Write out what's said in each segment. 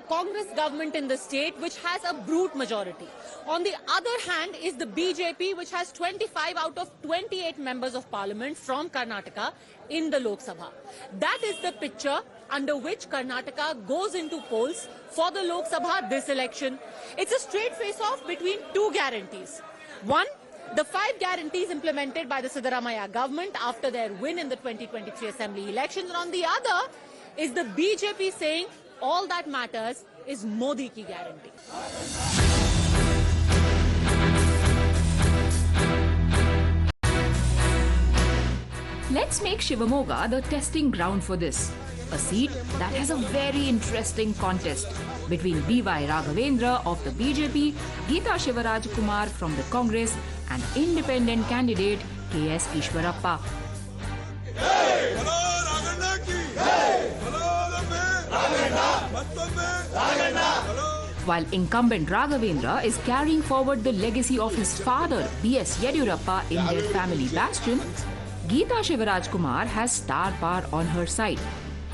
Congress government in the state which has a brute majority. On the other hand is the BJP which has 25 out of 28 members of parliament from Karnataka in the Lok Sabha. That is the picture under which Karnataka goes into polls for the Lok Sabha this election. It's a straight face-off between two guarantees. One, the 5 guarantees implemented by the Siddaramaiah government after their win in the 2023 assembly elections. And on the other is the BJP saying all that matters is Modi ki guarantee. Let's make Shivamogga the testing ground for this. A seat that has a very interesting contest between B.Y. Raghavendra of the BJP, Geeta Shivarajkumar from the Congress and independent candidate K.S. Ishwarappa. While incumbent Raghavendra is carrying forward the legacy of his father B.S. Yediyurappa in their family bastion, Geeta Shivarajkumar has star power on her side.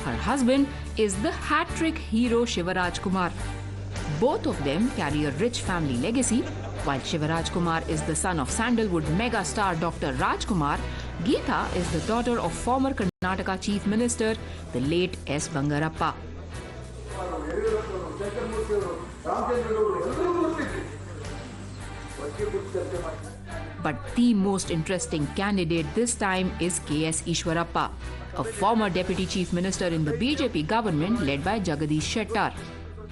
Her husband is the hat-trick hero Shivarajkumar. Both of them carry a rich family legacy. While Shivarajkumar is the son of Sandalwood mega star Dr. Rajkumar, Geeta is the daughter of former Karnataka Chief Minister, the late S. Bangarappa. But the most interesting candidate this time is K.S. Ishwarappa, a former Deputy Chief Minister in the BJP government led by Jagadish Shettar.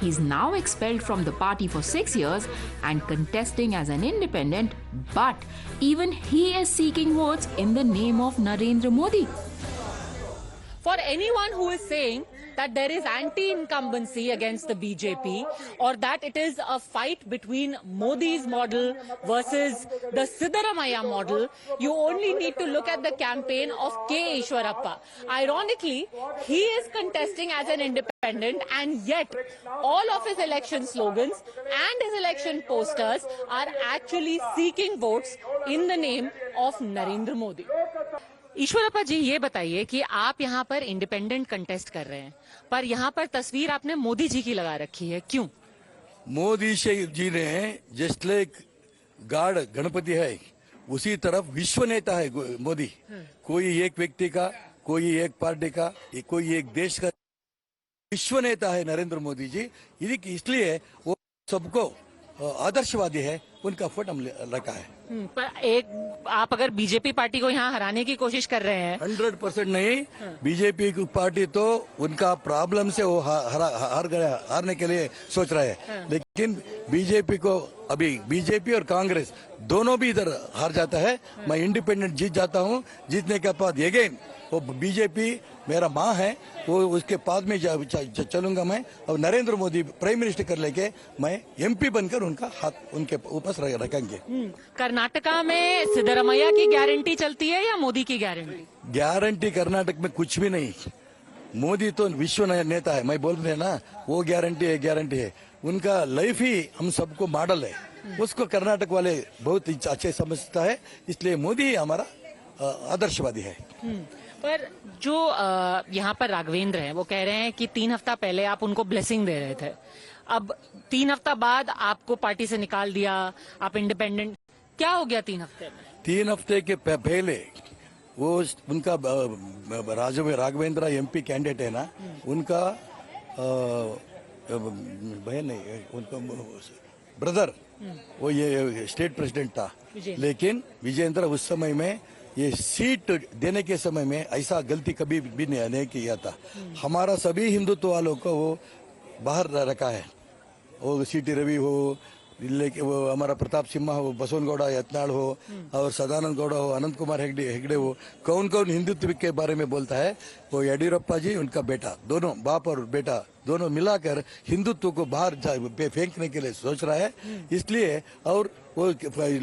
He is now expelled from the party for 6 years and contesting as an independent, but even he is seeking votes in the name of Narendra Modi. For anyone who is saying that there is anti-incumbency against the BJP or that it is a fight between Modi's model versus the Siddaramaiah model, you only need to look at the campaign of K. Ishwarappa. Ironically, he is contesting as an independent and yet all of his election slogans and his election posters are actually seeking votes in the name of Narendra Modi. Eshwarappa जी, ये बताइए कि आप यहाँ पर independent contest कर रहे हैं, पर यहाँ पर तस्वीर आपने मोदी जी की लगा रखी है, क्यों? मोदी जी ने जस्ट लाइक गॉड गणपति है, उसी तरफ विश्व नेता है मोदी। कोई एक व्यक्ति का, कोई एक पार्टी का, कोई एक देश का विश्व नेता है नरेंद्र मोदी जी। इसलिए वो सबको आदर्शवादी है, उनका फोट हम रखा है। पर एक आप अगर बीजेपी पार्टी को यहाँ हराने की कोशिश कर रहे हैं 100% नहीं, बीजेपी की पार्टी तो उनका प्रॉब्लम से वो हारने के लिए सोच रहा है, लेकिन बीजेपी को अभी बीजेपी और कांग्रेस दोनों भी इधर हार जाता है। मैं इंडिपेंडेंट जीत जाता हूँ, जीतने के बाद अगेन वो बीजेपी मेरा माँ है, वो उसके पास में चलूंगा मैं, और नरेंद्र मोदी प्राइम मिनिस्टर कर लेके मैं एमपी बनकर उनका हाथ उनके ऊपर रखेंगे। कर्नाटका में सिद्धरामैया की गारंटी चलती है या मोदी की गारंटी? गारंटी कर्नाटक में कुछ भी नहीं, मोदी तो विश्व नेता है, मैं बोल रहे ना, वो गारंटी है, उनका लाइफ ही हम सबको मॉडल है, उसको कर्नाटक वाले बहुत अच्छे समझता है, इसलिए मोदी हमारा आदर्शवादी है। पर जो यहाँ पर राघवेंद्र हैं, वो कह रहे हैं कि 3 हफ्ता पहले आप उनको ब्लेसिंग दे रहे थे, अब 3 हफ्ता बाद आपको पार्टी से निकाल दिया, आप इंडिपेंडेंट, क्या हो गया 3 हफ्ते में? 3 हफ्ते के पहले वो उनका राघवेंद्र एमपी कैंडिडेट है ना, उनका बहन नहीं, उनका ब्रदर वो ये स्टेट प्रेसिडेंट था, लेकिन विजेंद्र उस समय में ये सीट देने के समय में ऐसा गलती कभी भी नहीं किया था। हमारा सभी हिंदुत्व वालों को वो बाहर रखा है, वो सीटी रवि हो, लेकिन वो हमारा प्रताप सिम्हा हो, बसवनगौड़ा यत्नाल हो, और सदानंद गौड़ा हो, अनंत कुमार हेगड़े हो, कौन कौन हिंदुत्व के बारे में बोलता है, वो येडियुरप्पा जी उनका बेटा, दोनों बाप और बेटा दोनों मिलाकर हिंदुत्व को बाहर फेंकने के लिए सोच रहा है। इसलिए और वो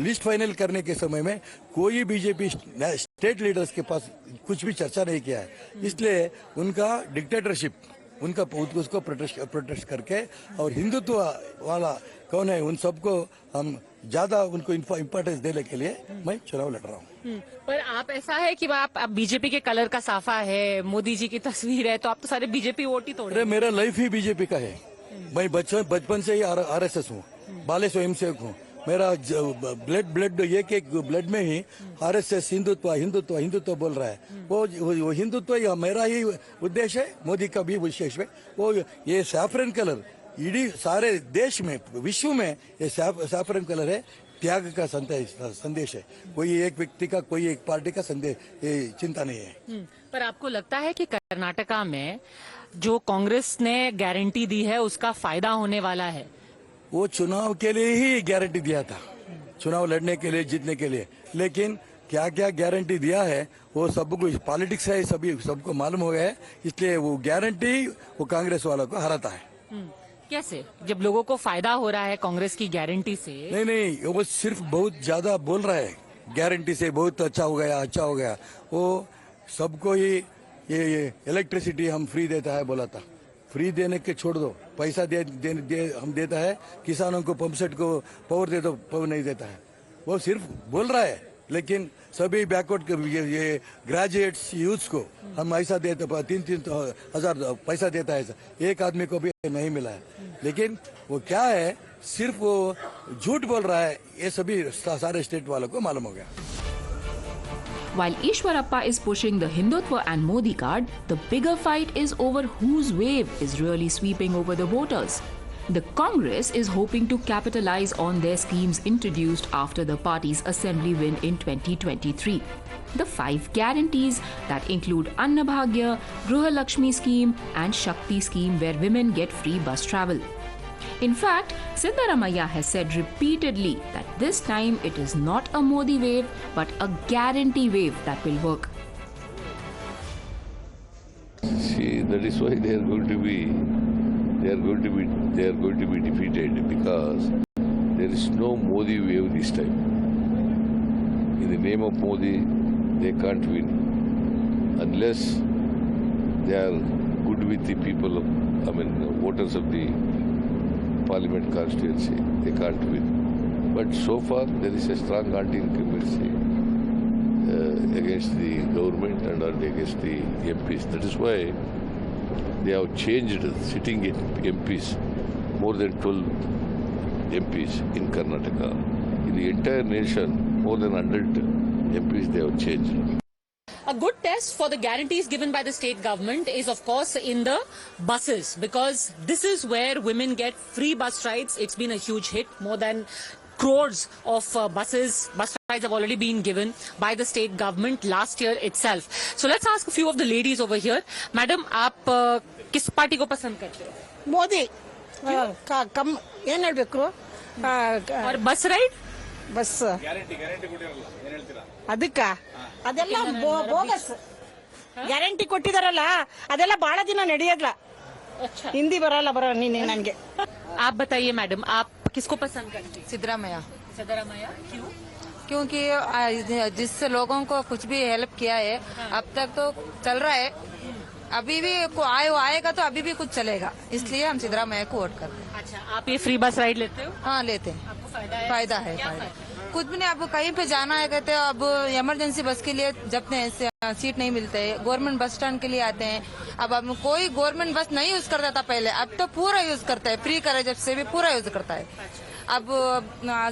लिस्ट फाइनल करने के समय में कोई बीजेपी स्टेट लीडर्स के पास कुछ भी चर्चा नहीं किया है, इसलिए उनका डिक्टेटरशिप उनका उसको प्रोटेस्ट करके, और हिंदुत्व वाला कौन है उन सबको हम ज्यादा उनको इम्पोर्टेंस देने के लिए मैं चुनाव लड़ रहा हूँ। पर आप ऐसा है कि आप बीजेपी के कलर का साफा है, मोदी जी की तस्वीर है, तो आप तो सारे बीजेपी वोट ही तोड़ रहे हैं। मेरा लाइफ ही बीजेपी का है, मैं बचपन से ही आरएसएस हूँ, बाले स्वयं सेवक हूँ। मेरा ब्लड एक ब्लड में ही आरएसएस हिंदुत्व बोल रहा है। वो हिंदुत्व ही मेरा ही उद्देश्य है, मोदी का भी विशेष है। वो ये सैफरन कलर इडी सारे देश में, विश्व में ये सैफरन कलर है, त्याग का संदेश है। कोई एक व्यक्ति का, कोई एक पार्टी का संदेश, ये चिंता नहीं है। पर आपको लगता है कि कर्नाटका में जो कांग्रेस ने गारंटी दी है उसका फायदा होने वाला है? वो चुनाव के लिए ही गारंटी दिया था, चुनाव लड़ने के लिए, जीतने के लिए। लेकिन क्या क्या गारंटी दिया है वो सबको, पॉलिटिक्स है, सबको मालूम हो गया है। इसलिए वो गारंटी वो कांग्रेस वालों को हराता है। कैसे, जब लोगों को फायदा हो रहा है कांग्रेस की गारंटी से? नहीं, वो सिर्फ बहुत ज्यादा बोल रहा है, गारंटी से बहुत अच्छा हो गया। वो सबको ही ये इलेक्ट्रिसिटी हम फ्री देता है बोला था। फ्री देने के छोड़ दो, पैसा हम देता है। किसानों को पंप सेट को पावर दे दो, पावर नहीं देता है। वो सिर्फ बोल रहा है, लेकिन सभी बैकवर्ड ये ग्रेजुएट्स यूथ को हम ऐसा देते, 3-3 हजार पैसा देता है। एक आदमी को भी नहीं मिला है। लेकिन वो क्या है, सिर्फ वो झूठ बोल रहा है। ये सभी सारे स्टेट वालों को मालूम हो गया। While Ishwarappa is pushing the Hindutva and Modi card, the bigger fight is over whose wave is really sweeping over the voters. The Congress is hoping to capitalize on their schemes introduced after the party's assembly win in 2023. The 5 guarantees that include Annabhagya, Gruha Lakshmi scheme and Shakti scheme where women get free bus travel. In fact, Siddaramaiah has said repeatedly that this time it is not a Modi wave but a guarantee wave that will work. See, that is why they are going to be defeated, because there is no Modi wave this time. In the name of Modi, they can't win unless they are good with the people voters of the parliament constituency. They can't win. But so far there is a strong anti-incumbency against the government and against the MPs. That is why they have changed sitting MPs, more than 12 MPs in Karnataka. In the entire nation, more than 100 MPs they have changed. A good test for the guarantees given by the state government is, of course, in the buses, because this is where women get free bus rides. It's been a huge hit. More than crores of bus rides have already been given by the state government last year itself. So let's ask a few of the ladies over here. Madam, आप किस party को पसंद करते हो? मोदी कम ಏನ್ ಹೇಳ್ಬೇಕು और बस राइड? ಬಸ್ ಅದಕ್ಕ ಅದೆಲ್ಲ ಬೋಗಸ್ ಗ್ಯಾರಂಟಿ ಕೊಟ್ಟಿದಾರಲ್ಲ ಅದೆಲ್ಲ ಬಹಳ ದಿನ ನಡೆಯಲ್ಲ. ಹಿಂದಿ ಬರಲ್ಲ ನೀನೆ ನನಗೆ. आप बताइए मैडम, आप किसको पसंद करते हैं? सिद्धरामैया। सिद्धरामैया क्यों? क्योंकि जिस लोगों को कुछ भी हेल्प किया है अब तक तो चल रहा है, अभी भी आएगा तो अभी भी कुछ चलेगा, इसलिए हम सिद्धरामैया को वोट करते हैं। अच्छा, आप ये फ्री बस राइड लेते हो? हाँ लेते हैं। आपको फायदा है? फायदा कुछ भी नहीं। अब कहीं पे जाना है कहते हैं, अब इमरजेंसी बस के लिए जब सीट नहीं मिलते, गवर्नमेंट बस स्टैंड के लिए आते हैं। अब कोई गवर्नमेंट बस नहीं यूज करता था पहले, अब तो पूरा यूज करता है, फ्री करे जब से भी पूरा यूज करता है। अब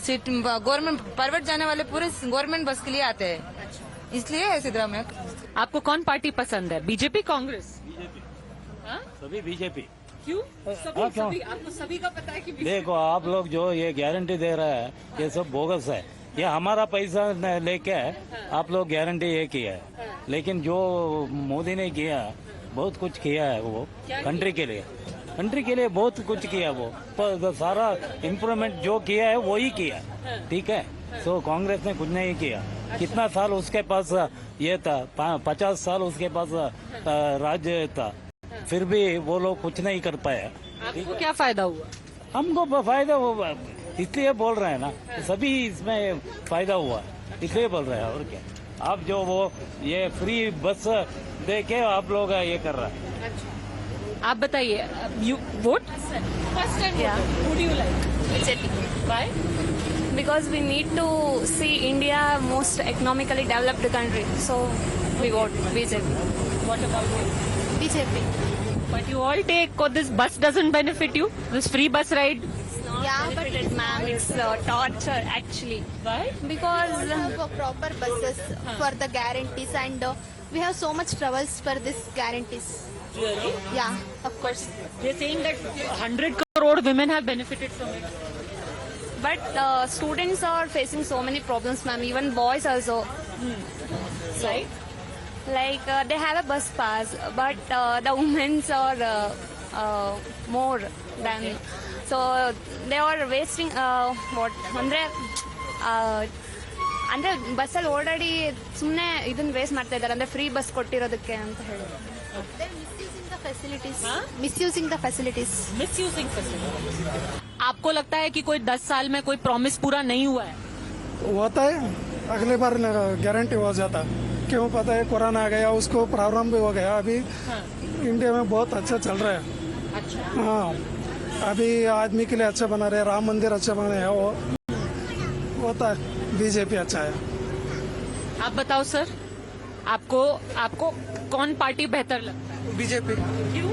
सीट गवर्नमेंट प्राइवेट जाने वाले पूरे गवर्नमेंट बस के लिए आते हैं, इसलिए सिद्धरामैया। आपको कौन पार्टी पसंद है, बीजेपी कांग्रेस? सभी बीजेपी। क्यों? सभी आपको सभी का पता है कि देखो, आप लोग जो ये गारंटी दे रहा है ये सब बोगस है। ये हमारा पैसा लेके आप लोग गारंटी ये किया है, लेकिन जो मोदी ने किया बहुत कुछ किया है वो कंट्री के लिए बहुत कुछ किया। वो पर सारा इम्प्रूवमेंट जो किया है वो ही किया, ठीक है। तो कांग्रेस ने कुछ नहीं किया। कितना साल उसके पास ये था, 50 साल उसके पास राज्य था, फिर भी वो लोग कुछ नहीं कर पाया। आपको क्या फायदा हुआ? हमको फायदा हुआ, इसलिए बोल रहे हैं ना, सभी इसमें फायदा हुआ इसलिए बोल रहे हैं। और क्या, आप जो वो ये फ्री बस दे के आप लोग ये कर रहा है। आप बताइए, you won't first time? Who do you like? BJP. Why? Because we need to see India most economically developed country. So we vote BJP. What about you? BJP. But you all take, this bus doesn't benefit you? This free bus ride? Yeah, but ma'am, it's torture actually. Why? Because We don't have proper buses for the guarantees, and we have so much troubles for this guarantees. Really? Yeah, of course. They're saying that 100 crore women have benefited from it. but students are facing so many problems, ma'am. Even boys also. Right? Like they have a bus pass, but the women's are more than. So they are wasting what ಅಂದ್ರೆ ಬಸ್ಸಲ್ಲಿ ಓಡಾಡಿ ಸುಮ್ಮನೆ ಇದನ್ನ waste ಮಾಡ್ತಾ ಇದ್ದಾರೆ ಅಂದ್ರೆ free bus ಕೊಟ್ಟಿರೋದಕ್ಕೆ ಅಂತ ಹೇಳಿ. They're misusing the facilities. Misusing the facilities. Misusing facilities. आपको लगता है कि कोई 10 साल में कोई प्रॉमिस पूरा नहीं हुआ है? होता है, अगले बार गारंटी हो जाता। क्यों पता है, कोरोना आ गया, उसको प्रॉब्लम भी हो गया। अभी इंडिया में बहुत अच्छा चल रहा है। अच्छा। हाँ, अभी आदमी के लिए अच्छा बना रहे, राम मंदिर अच्छा बना है, वो होता है। बीजेपी अच्छा है। आप बताओ सर, आपको कौन पार्टी बेहतर लगता है? बीजेपी, क्यों?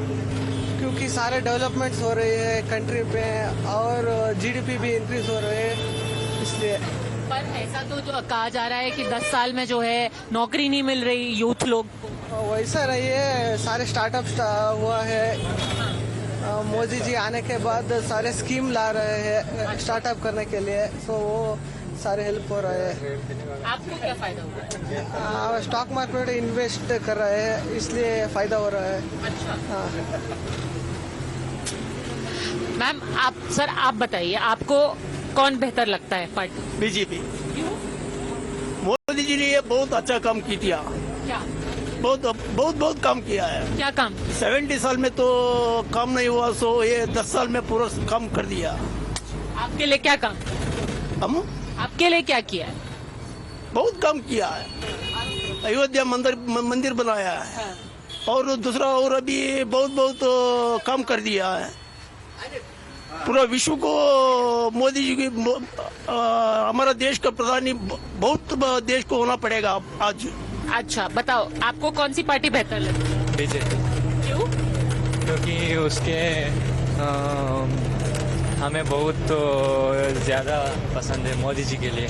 क्योंकि सारे डेवलपमेंट्स हो रहे हैं कंट्री पे और जीडीपी भी इंक्रीज हो रहे हैं, इसलिए। पर ऐसा तो जो कहा जा रहा है कि 10 साल में जो है नौकरी नहीं मिल रही यूथ लोग को। वैसा नहीं है, सारे स्टार्टअप हुआ है। मोदी जी आने के बाद सारे स्कीम ला रहे हैं स्टार्टअप करने के लिए, तो वो सारे हेल्प हो रहे हैं। आपको क्या फायदा हुआ? स्टॉक मार्केट में इन्वेस्ट कर रहे हैं, इसलिए फायदा हो रहा है। अच्छा। हाँ। मैम आप बताइए, आपको कौन बेहतर लगता है पार्टी? बीजेपी। क्यों? मोदी जी ने ये बहुत अच्छा काम किया, क्या बहुत काम किया है। क्या काम? 70 साल में तो काम नहीं हुआ, सो ये 10 साल में पूरा काम कर दिया। आपके लिए क्या काम? हम आपके लिए क्या किया है? बहुत काम किया है। अयोध्या मंदिर बनाया है, और दूसरा और अभी बहुत काम कर दिया है। पूरा विश्व को मोदी जी की हमारा देश का प्रधानी बहुत देश को होना पड़ेगा आज। अच्छा बताओ, आपको कौन सी पार्टी बेहतर लगती है? बीजेपी। क्यों? क्योंकि उसके हमें बहुत ज्यादा पसंद है मोदी जी के लिए।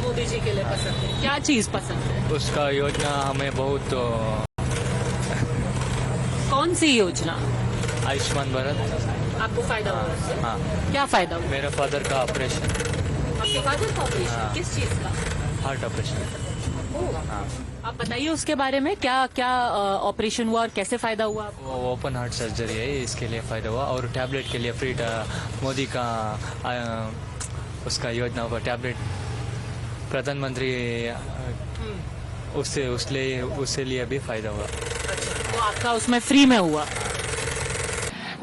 मोदी जी के लिए पसंद है? क्या चीज पसंद है? उसका योजना हमें बहुत कौन सी योजना? आयुष्मान भारत। आपको फायदा हुआ उससे? हाँ। क्या फायदा हुआ? मेरे फादर का ऑपरेशन। आपके फादर का ऑपरेशन? हाँ। किस चीज का? Heart operation. हाँ। आप बताइए उसके बारे में, क्या ऑपरेशन हुआ और कैसे फायदा हुआ आपको? वो ओपन हार्ट सर्जरी है, इसके लिए फायदा हुआ। और टैबलेट के लिए फ्री मोदी का उसका योजना हुआ टैबलेट, प्रधानमंत्री उससे लिए भी फायदा हुआ। तो आपका उसमें फ्री में हुआ?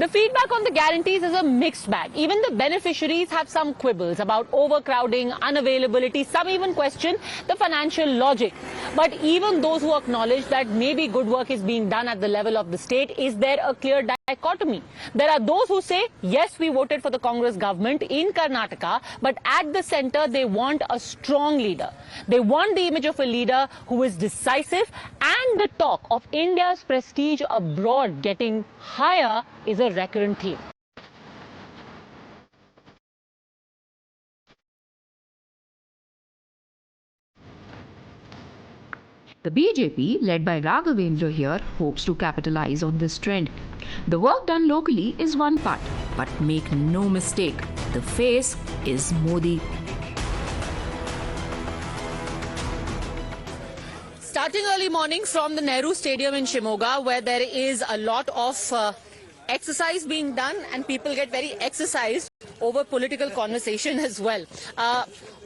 The feedback on the guarantees is a mixed bag. Even the beneficiaries have some quibbles about overcrowding, unavailability. Some even question the financial logic. But even those who acknowledge that maybe good work is being done at the level of the state, is there a clear dichotomy? There are those who say, yes, we voted for the Congress government in Karnataka, but at the center, they want a strong leader. They want the image of a leader who is decisive, and the talk of India's prestige abroad getting higher is a recurrent theme. The BJP, led by Raghavendra here, hopes to capitalize on this trend. The work done locally is one part, but make no mistake, the face is Modi. Starting early mornings from the Nehru Stadium in Shimoga, where there is a lot of exercise being done and people get very exercised over political conversation as well.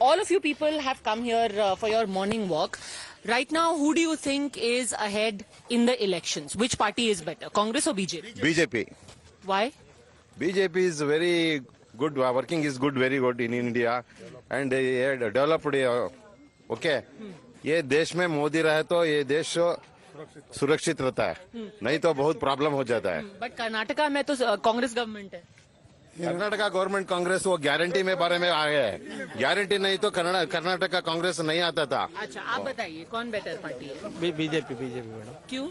All of you people have come here for your morning walk. Right now, who do you think is ahead in the elections? Which party is better, Congress or BJP? BJP. Why? BJP is very good, working is good, very good in India, and they developed, okay. ये देश में मोदी रहे तो ये देश सुरक्षित रहता है, नहीं तो बहुत प्रॉब्लम हो जाता है। बट कर्नाटका में तो कांग्रेस गवर्नमेंट है। कर्नाटका गवर्नमेंट कांग्रेस वो गारंटी में बारे में आ गया है, गारंटी नहीं तो कर्नाटका कांग्रेस नहीं आता था। अच्छा, आप बताइए कौन बेटर पार्टी है? BJP madam. क्यों?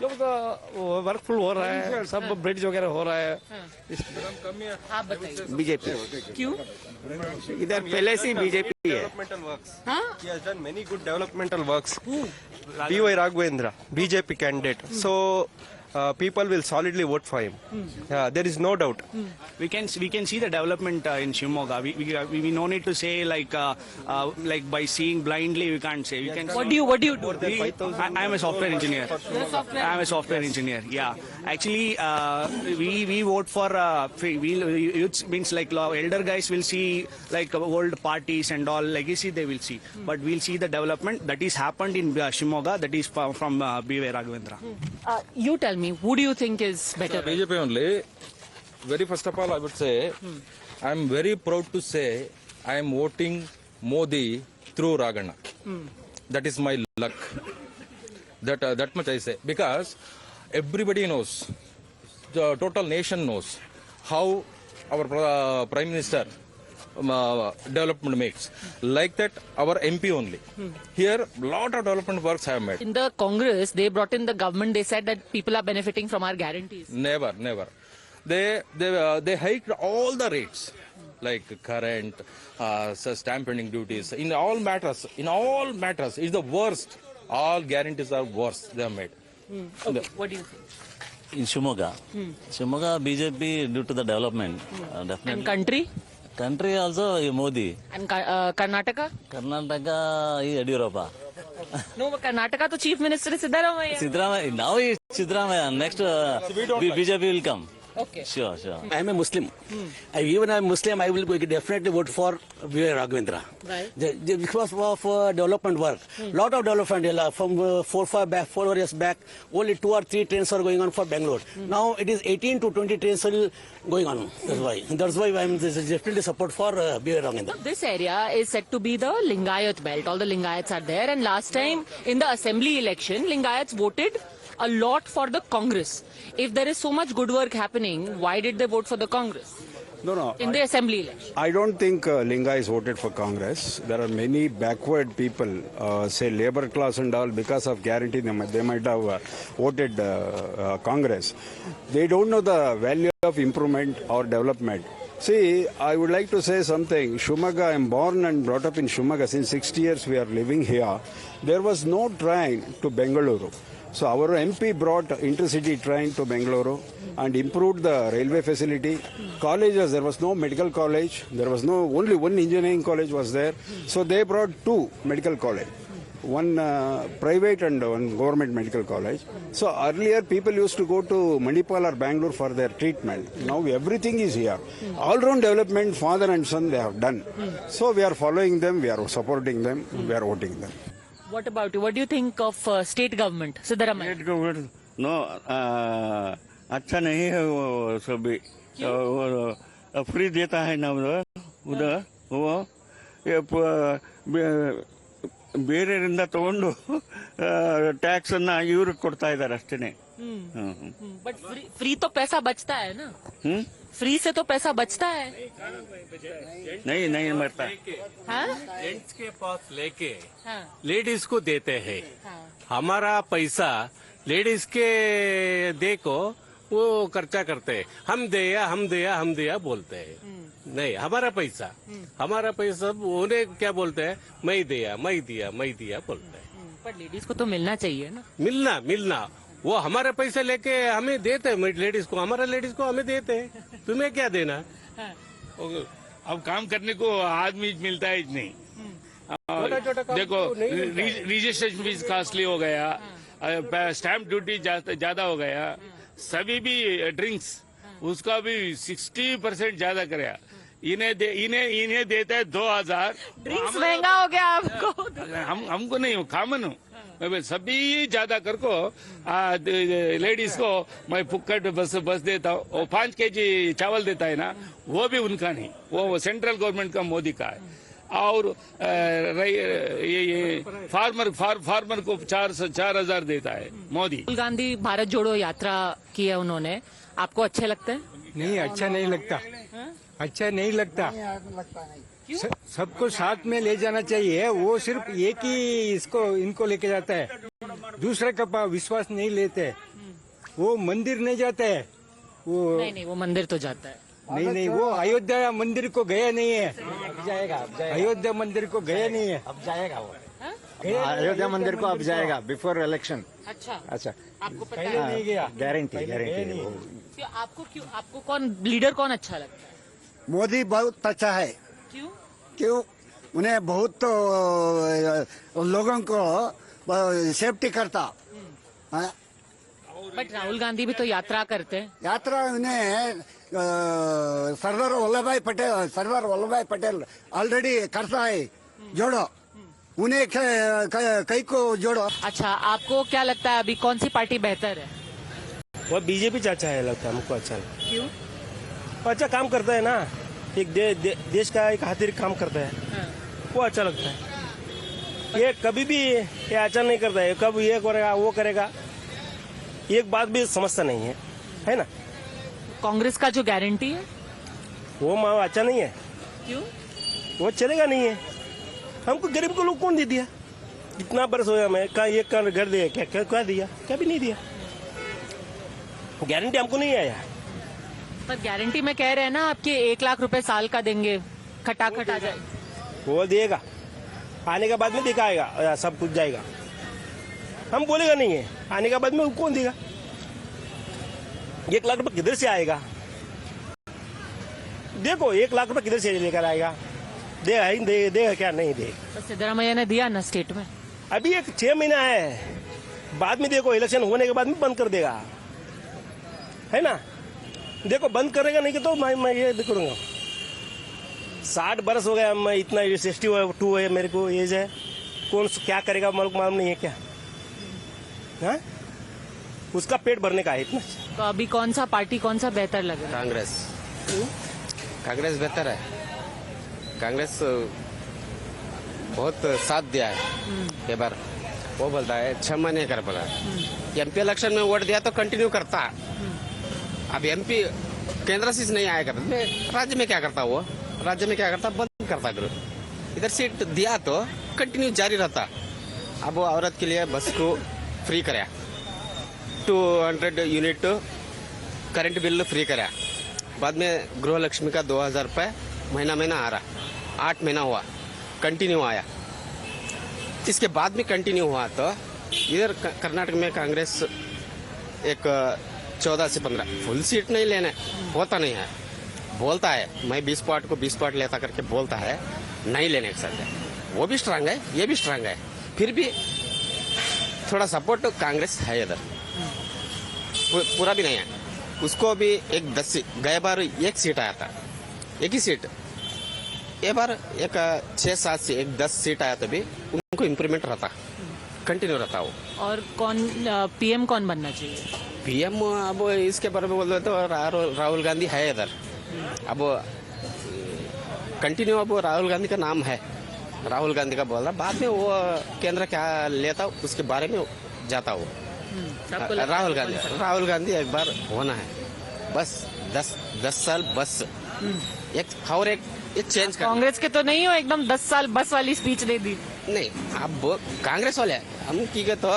वर्कफुल हो रहा है, सब ब्रिज वगैरह हो रहा है। आप बताइए बीजेपी क्यों? इधर पहले से बीजेपी है। हाँ? He has done many good developmental works. B.Y. Raghavendra, BJP candidate. So people will solidly vote for him. There is no doubt. We can see the development in Shimoga. We no need to say like by seeing blindly we can't say. We can. What do you do? I am a software engineer. I am a software engineer. Yeah, actually we vote for youth means like elder guys will see like old parties and all legacy they will see, but we'll see the development that is happened in Shimoga, that is from B.Y. Raghavendra. You tell me, who do you think is better? BJP only. Very first of all, I would say, I am very proud to say I am voting Modi through Ragana. That is my luck. That much I say. Because everybody knows, the total nation knows how our Prime Minister development makes. Like that, our MP only. Here, lot of development works have made. In the Congress, they brought in the government. They said that people are benefiting from our guarantees. Never. They hiked all the rates, like current, stamp pending duties. In all matters, it's the worst. All guarantees are worse. They have made. Okay. What do you think? In Shimoga, BJP due to the development. Definitely. And country? Country also Modi. And Karnataka? Karnataka is Yediyurappa. No, but Karnataka to Chief Minister is Siddaramaiah. Siddaramaiah. Now is Siddaramaiah. Next BJP will come. Okay. Sure. I am a Muslim. Even I am Muslim, I will definitely vote for B.Y. Raghavendra. Right. Because of development work. Lot of development. From 4 years back, only 2 or 3 trains are going on for Bangalore. Now it is 18 to 20 trains are going on. That's why I am definitely support for B.Y. Raghavendra. This area is said to be the Lingayat belt. All the Lingayats are there. And last time in the assembly election, Lingayats voted a lot for the Congress. If there is so much good work happening, why did they vote for the Congress? No. In the assembly election. I don't think Lingais voted for Congress. There are many backward people, say labor class and all, because of guarantee they might have voted Congress. They don't know the value of improvement or development. See, I would like to say something. Shumaga, I am born and brought up in Shumaga. Since 60 years we are living here. There was no train to Bengaluru. So our MP brought intercity train to Bengaluru and improved the railway facility. Colleges, there was no medical college. There was only one engineering college was there. So they brought 2 medical college. One private and one government medical college. So earlier people used to go to Manipal or Bangalore for their treatment. Now everything is here. All-round development, father and son, they have done. So we are following them, we are supporting them, we are voting them. What about you? What do you think of state government? Siddaramaiah. State government, no, अच्छा नहीं है वो सभी free देता है ना उधर वो ಬೇರೆಯವರಿಂದ ತಗೊಂಡು ಟ್ಯಾಕ್ಸ್ ಅನ್ನ ಇವ್ರಿಗೆ ಕೊಡ್ತಾ ಇದ್ದಾರೆ ಅಷ್ಟೇನೆ. बट फ्री तो पैसा बचता है ना? फ्री से तो पैसा बचता है. नहीं मरता. जेंट्स के पास लेके लेडीज को देते हैं. हमारा पैसा लेडीज के देखो वो खर्चा करते हैं. हम दिया बोलते हैं. नहीं, हमारा पैसा उन्हें क्या बोलते हैं? मैं दिया बोलते हैं. पर लेडीज को तो मिलना चाहिए ना. मिलना वो हमारे पैसे लेके हमें देते हैं. लेडीज को हमें देते हैं. तुम्हें क्या देना? अब काम करने को आदमी मिलता है नहीं. देखो रजिस्ट्रेशन फीस कॉस्टली हो गया, स्टैंप ड्यूटी ज्यादा हो गया, सभी भी ड्रिंक्स उसका भी 60% ज्यादा कराया. इन्हें देता है 2000. ड्रिंक्स महंगा हो गया आपको? हमको नहीं, कॉमन हो. सभी ज्यादा कर को लेडीज को मैं फुक्कट बस देता हूँ. और 5 kg चावल देता है ना, वो भी उनका नहीं, वो सेंट्रल गवर्नमेंट का, मोदी का है. और ये फार्मर को 4,000 देता है मोदी. राहुल गांधी भारत जोड़ो यात्रा की है उन्होंने, आपको अच्छे लगते हैं? नहीं, अच्छा नहीं लगता. अच्छा नहीं लगता. सबको साथ में ले जाना चाहिए. वो सिर्फ एक ही इनको लेके जाता है, दूसरे का विश्वास नहीं लेते. वो मंदिर नहीं जाता है, वो नहीं वो मंदिर तो जाता है। नहीं वो अयोध्या मंदिर को गया नहीं है, जाएगा अयोध्या मंदिर को गया नहीं है, अब जाएगा वो। अयोध्या मंदिर को अब जाएगा बिफोर इलेक्शन। अच्छा अच्छा, आपको पता पहले है? नहीं गया। गारंटी क्यों आपको कौन लीडर कौन अच्छा लगता है? मोदी बहुत अच्छा है। क्यों उन्हें बहुत तो लोगों को सेफ्टी करता। हाँ? बट राहुल गांधी भी तो यात्रा करते हैं। यात्रा उन्हें सरदार वल्लभ भाई पटेल ऑलरेडी करता है, जोड़ो उन्हें कई को जोड़ो। अच्छा, आपको क्या लगता है अभी कौन सी पार्टी बेहतर है? वो बीजेपी अच्छा है, लगता है हमको अच्छा है। क्यों? अच्छा काम करता है ना, एक देश का एक खातिर काम करता है। हाँ। वो अच्छा लगता है। ये कभी भी ये अच्छा नहीं करता है, कब ये करेगा वो करेगा, एक बात भी समझता नहीं है ना। कांग्रेस का जो गारंटी है वो अच्छा नहीं है। क्यों? वो चलेगा नहीं है। हमको गरीब को लोग कौन दे दिया? इतना बरस हो गया, मैं कहा एक घर दिया, क्या दिया? क्या भी नहीं दिया। गारंटी हमको नहीं आया। पर गारंटी में कह रहे हैं ना आपके 1 लाख रुपए साल का देंगे, खटाखट आ जाए। वो देगा, आने के बाद में दिखाएगा, सब कुछ जाएगा। हम बोलेगा नहीं है, आने के बाद में कौन देगा? 1 लाख रुपए किधर से आएगा? देखो 1 लाख रुपए किधर से लेकर आएगा? देगा क्या? नहीं देगा। तो सिद्धरामैया ने दिया ना स्टेट में। अभी एक 6 महीना है, बाद में देखो इलेक्शन होने के बाद में बंद कर देगा, है ना। देखो बंद करेगा नहीं कि तो मैं ये करूंगा। 60 बरस हो गया, मैं इतना 62 है मेरे को एज है। कौन क्या करेगा मालूम नहीं है क्या? हाँ? उसका पेट भरने का है इतना। तो अभी कौन सा पार्टी कौन सा बेहतर लग रहा है? कांग्रेस बेहतर है। कांग्रेस बहुत साथ दिया है ये बार। वो बोलता है 6 महीने कर बोला। एमपी इलेक्शन में वोट दिया तो कंटिन्यू करता। अब एमपी केंद्र से नहीं आया करता, राज्य में क्या करता? वो राज्य में क्या करता? बंद करता करो। इधर सीट दिया तो कंटिन्यू जारी रहता। अब वो औरत के लिए बस को फ्री कराया, 200 यूनिट करंट बिल फ्री कराया। बाद में गृह लक्ष्मी का 2000 रुपये महीना आ रहा। 8 महीना हुआ, कंटिन्यू आया। इसके बाद में कंटिन्यू हुआ तो इधर कर्नाटक में कांग्रेस एक 14 से 15 फुल सीट नहीं लेने होता नहीं है। बोलता है मैं 20 पॉइंट को 20 पॉइंट लेता करके बोलता है, नहीं लेने के साथ। वो भी स्ट्रांग है, ये भी स्ट्रांग है। फिर भी थोड़ा सपोर्ट कांग्रेस है इधर, पूरा भी नहीं है। उसको भी एक 10 गए बार 1 सीट आया था, एक ही सीट। ये बार एक 6-7 से एक 10 सीट आया तो भी उनको इम्प्रूवमेंट रहता, कंटिन्यू रहता वो। और कौन पीएम कौन बनना चाहिए? पीएम अब इसके बारे में बोल रहे तो राहुल गांधी है इधर। अब कंटिन्यू अब राहुल गांधी का नाम है, राहुल गांधी का बोल रहा। बाद में वो केंद्र क्या लेता उसके बारे में जाता वो। राहुल गांधी एक बार होना है बस। 10 साल बस एक और एक चेंज कर। कांग्रेस के तो नहीं हो एकदम 10 साल बस वाली स्पीच दे दी। नहीं, अब कांग्रेस वाले हम की तो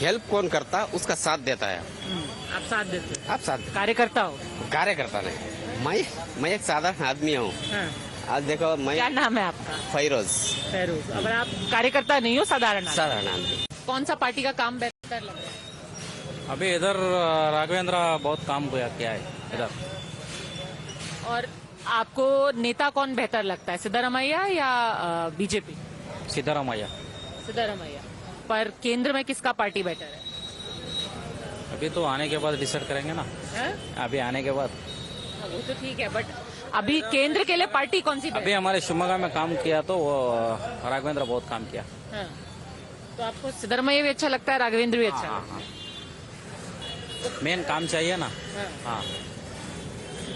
हेल्प कौन करता उसका साथ देता है। आप साथ देते? आप साथ कार्यकर्ता हो? कार्यकर्ता नहीं, मैं एक साधारण आदमी हूँ। हाँ। आज देखो मैं। क्या नाम है आपका? फैरोज। अगर आप कार्यकर्ता नहीं हो, साधारण आदमी। कौन सा पार्टी का काम बेहतर लग रहा है? अभी इधर राघवेंद्र बहुत काम किया है इधर। और आपको नेता कौन बेहतर लगता है, सिद्धरामैया या बीजेपी? सिद्धरामैया। सिद्धरामैया। पर केंद्र में किसका पार्टी बेटर है? अभी तो आने के बाद डिसाइड करेंगे ना। है? अभी आने के बाद। वो तो ठीक है, बट अभी केंद्र के लिए पार्टी कौन सी? अभी हमारे शिवमोगा में काम किया तो वो राघवेंद्र बहुत काम किया। हाँ। तो आपको सिद्धरामैया भी अच्छा लगता है, राघवेंद्र भी अच्छा? हाँ। मेन काम चाहिए ना। हाँ।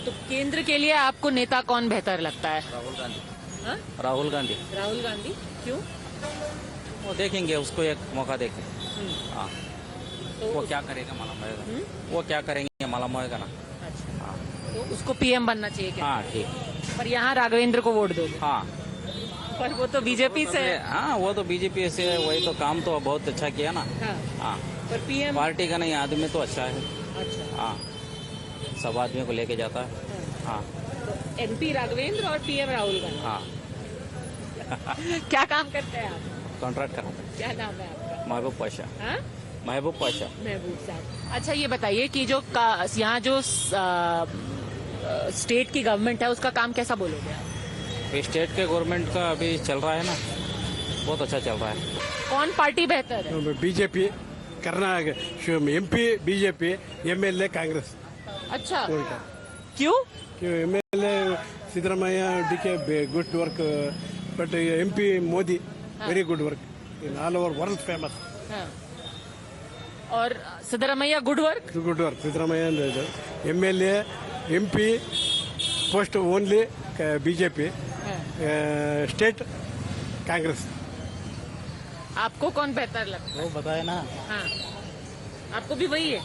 तो केंद्र के लिए आपको नेता कौन बेहतर लगता है? राहुल गांधी। हाँ? राहुल गांधी। राहुल गांधी क्यों? वो देखेंगे, उसको एक मौका देखें। हाँ। तो वो क्या करेगा मालूम होगा। वो क्या करेंगे मालूम होगा ना। अच्छा। हाँ। तो उसको पीएम बनना चाहिए क्या? हाँ ठीक। पर यहाँ राघवेंद्र को वोट दो। हाँ। पर वो तो बीजेपी से। हाँ, वो तो बीजेपी से, वही तो काम तो बहुत अच्छा किया ना। हाँ। हाँ। पर पीएम पार्टी का नहीं, आदमी तो अच्छा है। अच्छा, हाँ, सब आदमी को लेके जाता है। हाँ एमपी राघवेंद्र और पीएम राहुल गांधी। हाँ। क्या काम करते हैं आप? कॉन्ट्रैक्ट कराता है। क्या नाम है आपका? महबूब पाशा। हाँ? महबूब पाशा। महबूब साहब। अच्छा ये बताइए कि जो यहाँ जो स्टेट की गवर्नमेंट है उसका काम कैसा बोलोगे आप? स्टेट के गवर्नमेंट का अभी चल रहा है ना, बहुत अच्छा चल रहा है। कौन पार्टी बेहतर है? BJP, Karnataka MP BJP, MLA Congress. अच्छा, क्यों? MLA Siddaramaiah DK good work, but MP Modi very good work in all over world famous. और Siddaramaiah good work? Good work Siddaramaiah. MLA MP post only BJP, state Congress. आपको कौन बेहतर लगता है? वो बताए ना। हाँ, आपको भी वही है?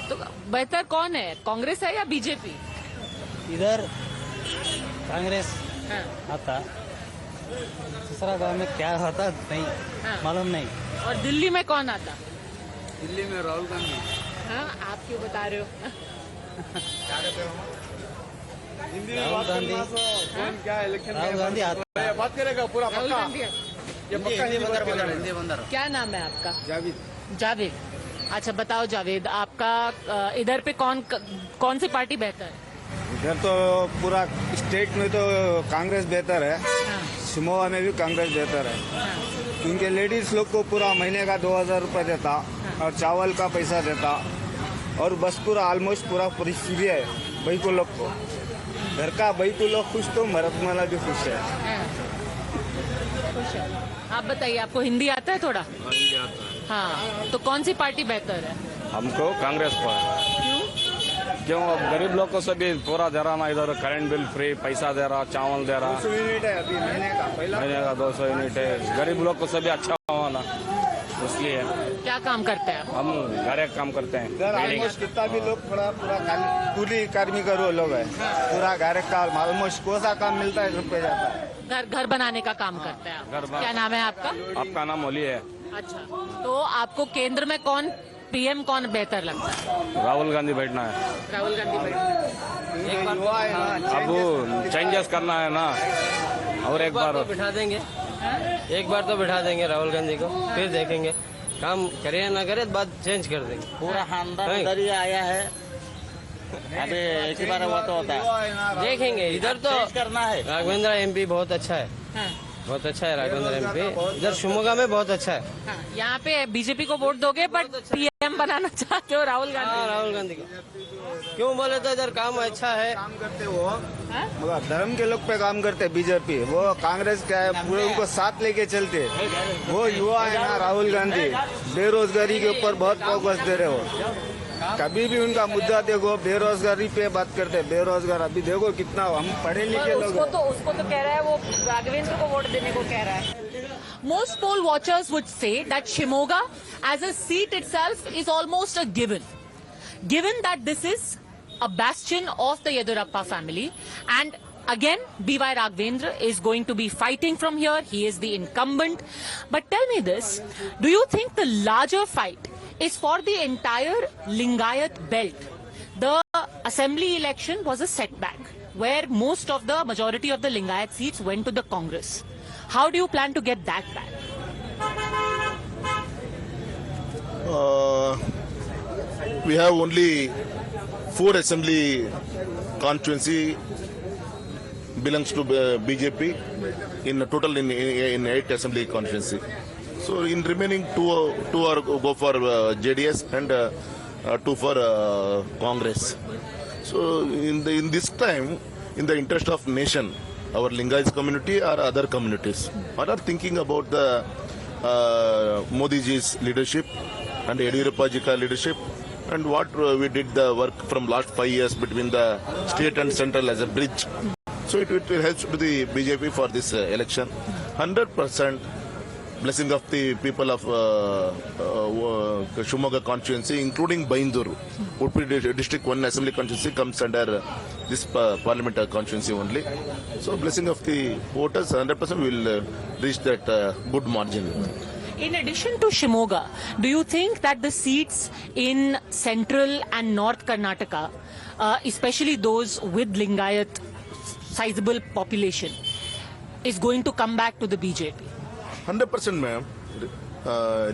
तो बेहतर कौन है, कांग्रेस है या बीजेपी? इधर कांग्रेस हाँ। आता, दूसरा गांव में क्या होता नहीं मालूम नहीं। और दिल्ली में कौन आता? दिल्ली में राहुल गांधी। हाँ, आप क्यों बता रहे हो? राहुल गांधी। राहुल गांधी आता। बात करेगा पूरा राहुल गांधी आता। क्या नाम है आपका? जावेद। जावेद। अच्छा बताओ जावेद, आपका इधर पे कौन सी पार्टी बेहतर है? इधर तो पूरा स्टेट में तो कांग्रेस बेहतर है। शिमोगा में भी कांग्रेस बेहतर है, क्योंकि लेडीज लोग को पूरा महीने का 2000 रुपये देता और चावल का पैसा देता, और बस पूरा ऑलमोस्ट पूरा फ्री है भाई को लोग को। घर का भाई को लोग खुश तो मर्द वाला भी खुश है। आप बताइए, आपको हिंदी आता है थोड़ा? हिंदी आता है। हाँ, तो कौन सी पार्टी बेहतर है? हमको कांग्रेस पर। क्यों? अब गरीब लोग को सभी पूरा दे रहा ना, इधर करंट बिल फ्री, पैसा दे रहा, चावल दे रहा। 200 यूनिट है अभी महीने का 200 यूनिट है। गरीब लोग को सभी अच्छा हुआ ना, इसलिए। क्या काम करते हैं? हम घर काम करते हैं। ऑलमोस्ट कितना भी लोग पूरा कूली कार्मिक लोग है, पूरा घर का ऑलमोस्ट कौन सा काम मिलता है रुपये जाता है। घर बनाने का काम करते हैं। क्या नाम है आपका? आपका नाम ओली है। अच्छा, तो आपको केंद्र में कौन पीएम कौन बेहतर लगता है? राहुल गांधी बैठना है। राहुल गांधी बैठना है। अब चेंजेस करना है ना, और एक बार बिठा देंगे। एक बार तो बिठा देंगे राहुल गांधी को, फिर देखेंगे काम करे ना करे, बाद चेंज कर देंगे। पूरा खानदान इधर ही आया है, अभी एक बार हुआ तो होता है, देखेंगे। इधर तो करना है। राघवेंद्र एमपी बहुत अच्छा है। बहुत अच्छा है राघवेंद्र एमपी। इधर शिमोगा में बहुत अच्छा है। यहाँ पे बीजेपी को वोट दोगे, बट पीएम बनाना चाहते हो राहुल गांधी? राहुल गांधी को क्यों बोले तो इधर काम अच्छा है। काम करते वो मगर धर्म के लोग पे काम करते बीजेपी, वो कांग्रेस क्या है पूरे उनको साथ लेके चलते। वो युवा है ना राहुल गांधी, बेरोजगारी के ऊपर बहुत फोकस दे रहे हो। कभी भी उनका मुद्दा देखो, बेरोजगारी पे बात करते। बेरोजगार अभी देखो कितना, हम पढ़े लिखे लोग। उसको तो कह रहा है, वो राघवेंद्र को वोट देने को कह रहा है। Most poll watchers would say that Shimoga as a seat itself is almost a given that this is a bastion of the Yediyurappa family, and again B.Y. Raghavendra is going to be fighting from here. He is the incumbent. But tell me this, do you think the larger fight is for the entire Lingayat belt? The assembly election was a setback where most of the majority of the Lingayat seats went to the Congress. How do you plan to get that back? We have only 4 assembly constituency belongs to BJP in total in 8 assembly constituency. So in remaining two are go for JDS and 2 for Congress. So in this time, in the interest of nation, our Lingayat community or other communities, what are thinking about the Modi ji's leadership and Yediyurappa ji ka leadership, and what we did the work from last 5 years between the state and central as a bridge. So it will help to the BJP for this election. 100% blessing of the people of Shimoga constituency, including Baindur. Udupiri district 1 assembly constituency comes under this parliament constituency only. So blessing of the voters, 100% will reach that good margin. In addition to Shimoga, do you think that the seats in central and north Karnataka, especially those with Lingayat sizable population, is going to come back to the BJP? 100%, ma'am.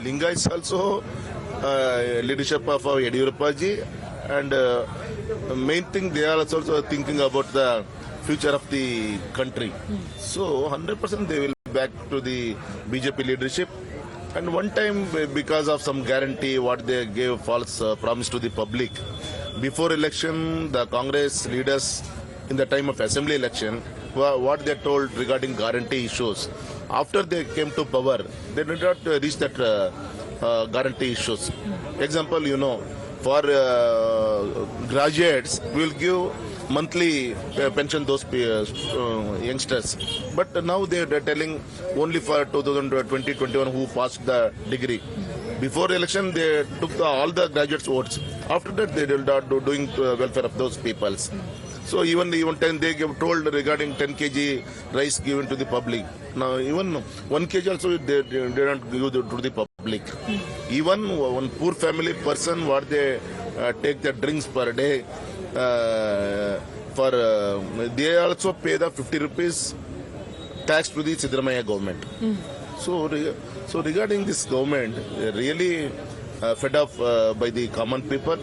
Linga is also leadership of Yediyurappa ji, and main thing they are also thinking about the future of the country. So 100% they will back to the BJP leadership. And one time, because of some guarantee what they gave false promise to the public, before election, the Congress leaders in the time of assembly election, what they told regarding guarantee issues, after they came to power, they did not reach that guarantee issues. Example, you know, for graduates, we will give monthly pension those youngsters. But now they are telling only for 2020-21 who passed the degree. Before election, they took all the graduates' votes. After that, they will start doing welfare of those peoples. So even time they told regarding 10 kg rice given to the public. Now even 1 kg also they don't give to the public. Even one poor family person what they take the drinks per day for they also pay the 50 rupees tax to the Siddaramaiah government. So regarding this government, really fed up by the common people.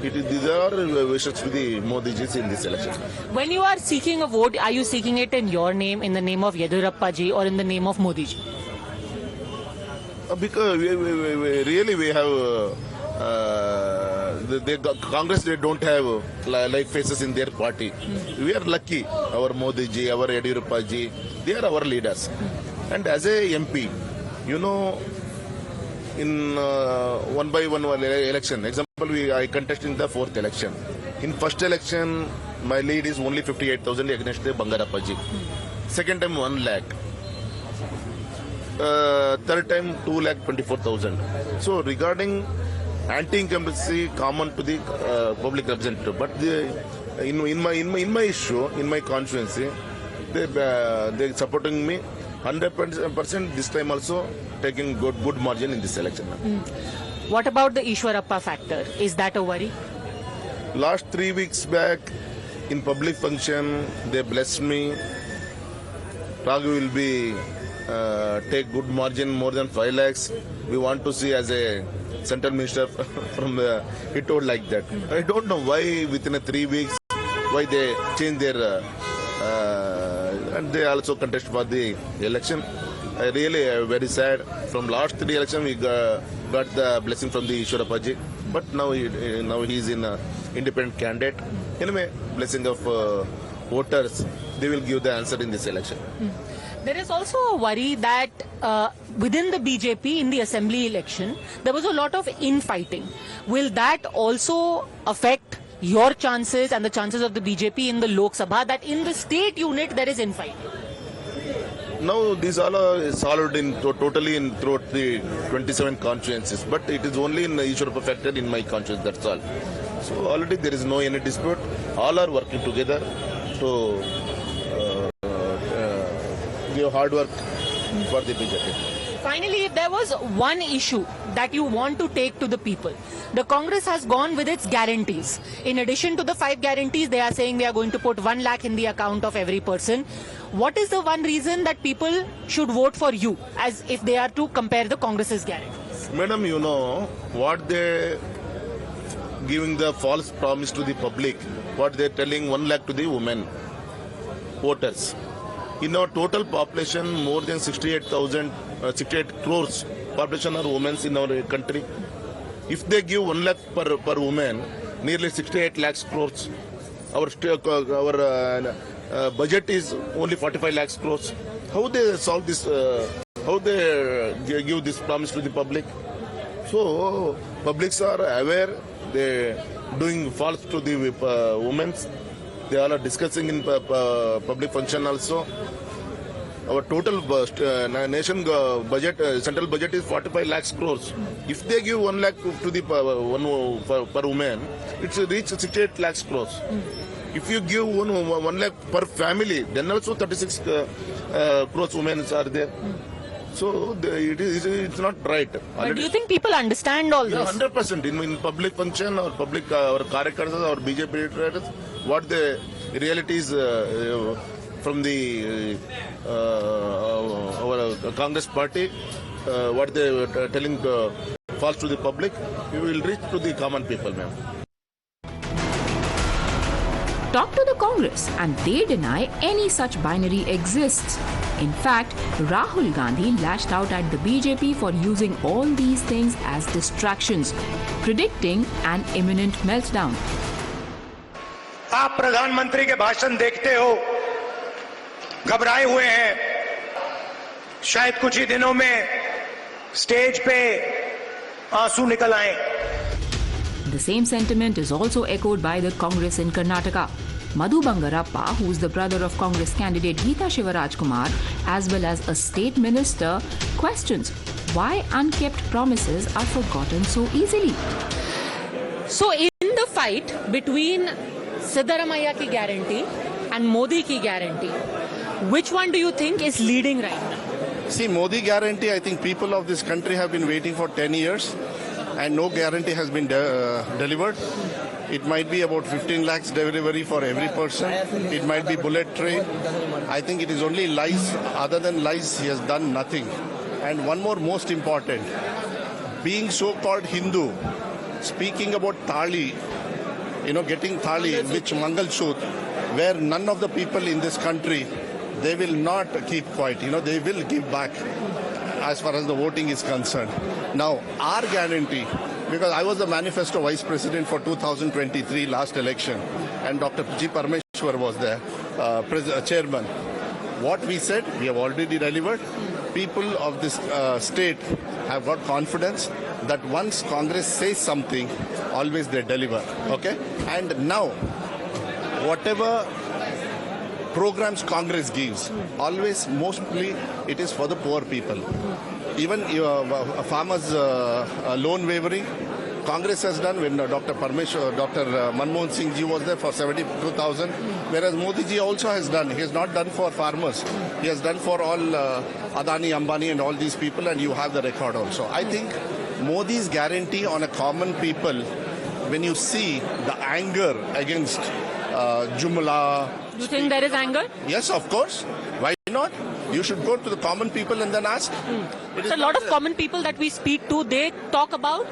These are wishes to the Modi ji in this election. When you are seeking a vote, are you seeking it in your name, in the name of Yediyurappa ji, or in the name of Modi ji? Because we have the Congress, they don't have like faces in their party. We are lucky. Our Modi ji, our Yediyurappa ji, they are our leaders. And as a MP, you know, in one by one election, example, I contest in the fourth election. In first election, my lead is only 58,000 against the Bangarappa ji. Second time 1 lakh. Third time 2,24,000. So regarding anti-incumbency common to the public representative, but in my issue, in my constituency, they supporting me 100% this time also taking good margin in this election. What about the Ishwarappa factor? Is that a worry? Last 3 weeks back, in public function, they blessed me. Raghu will be take good margin, more than 5 lakhs. We want to see as a central minister from he told like that. I don't know why within 3 weeks, why they change their and they also contest for the election. I really very sad. From last 3 elections, we got the blessing from the Ishwarappa ji. But now he is in independent candidate. Anyway, blessing of voters, they will give the answer in this election. There is also a worry that within the BJP in the assembly election, there was a lot of infighting. Will that also affect your chances and the chances of the BJP in the Lok Sabha, that in the state unit there is infighting? Now these all are solved totally throughout the 27 constituencies, but it is only in the Ishwarappa factor in my constituency, that's all. So already there is no any dispute. All are working together to give hard work for the BJP. Finally, if there was one issue that you want to take to the people, the Congress has gone with its guarantees. In addition to the 5 guarantees, they are saying they are going to put 1 lakh in the account of every person. What is the one reason that people should vote for you, as if they are to compare the Congress's guarantees? Madam, you know what they giving the false promise to the public, what they telling 1 lakh to the women voters. In our total population, more than 68 crores population are women in our country. If they give 1 lakh per woman, nearly 68 lakhs crores. Our budget is only 45 lakhs crores. How they solve this? How they give this promise to the public? So publics are aware. They doing false to the women. They all are discussing in public function also. Our total nation budget, central budget is 45 lakhs crores. If they give 1 lakh to the per woman, it's reach 68 lakhs crores. If you give 1 lakh per family, then also 36 crores women are there. So it's not right. But do you think people understand all this? 100%. In public function or public or Karyakartas or BJP leaders, what the realities from the our Congress party, what they were telling false to the public, we will reach to the common people, ma'am. Talk to the Congress and they deny any such binary exists. In fact, Rahul Gandhi lashed out at the BJP for using all these things as distractions, predicting an imminent meltdown. आप प्रधानमंत्री के भाषण देखते हो, घबराए हुए हैं, शायद कुछ ही दिनों में स्टेज पे आंसू निकल आए. The same sentiment is also echoed by the Congress in Karnataka. Madhu Bangarappa, who is the brother of Congress candidate Geeta Shivarajkumar, as well as a state minister, questions why unkept promises are forgotten so easily. So in the fight between Siddaramaiah ki guarantee and Modi ki guarantee, which one do you think is leading right now? See, Modi guarantee, I think people of this country have been waiting for 10 years and no guarantee has been delivered. It might be about 15 lakhs delivery for every person. It might be bullet train. I think it is only lies. Other than lies, he has done nothing. And one more most important, being so-called Hindu, speaking about thali, getting thali, which Mangal Shut, where none of the people in this country, they will not keep quiet. They will give back as far as the voting is concerned. Now, our guarantee, because I was the manifesto vice president for 2023 last election, and Dr. G. Parmeshwar was there, chairman. What we said, we have already delivered. People of this state have got confidence that once Congress says something, always they deliver. Okay? And now, whatever programs Congress gives, always, mostly, it is for the poor people. Even farmers' loan waivering, Congress has done when Dr. Manmohan Singh ji was there for 72,000, whereas Modi ji also has done. He has not done for farmers. He has done for all Adani, Ambani and all these people, and you have the record also. I think Modi's guarantee on a common people, when you see the anger against Jumla. Do you think there is anger? Yes, of course. Why not? You should go to the common people and then ask. A lot of common people that we speak to, they talk about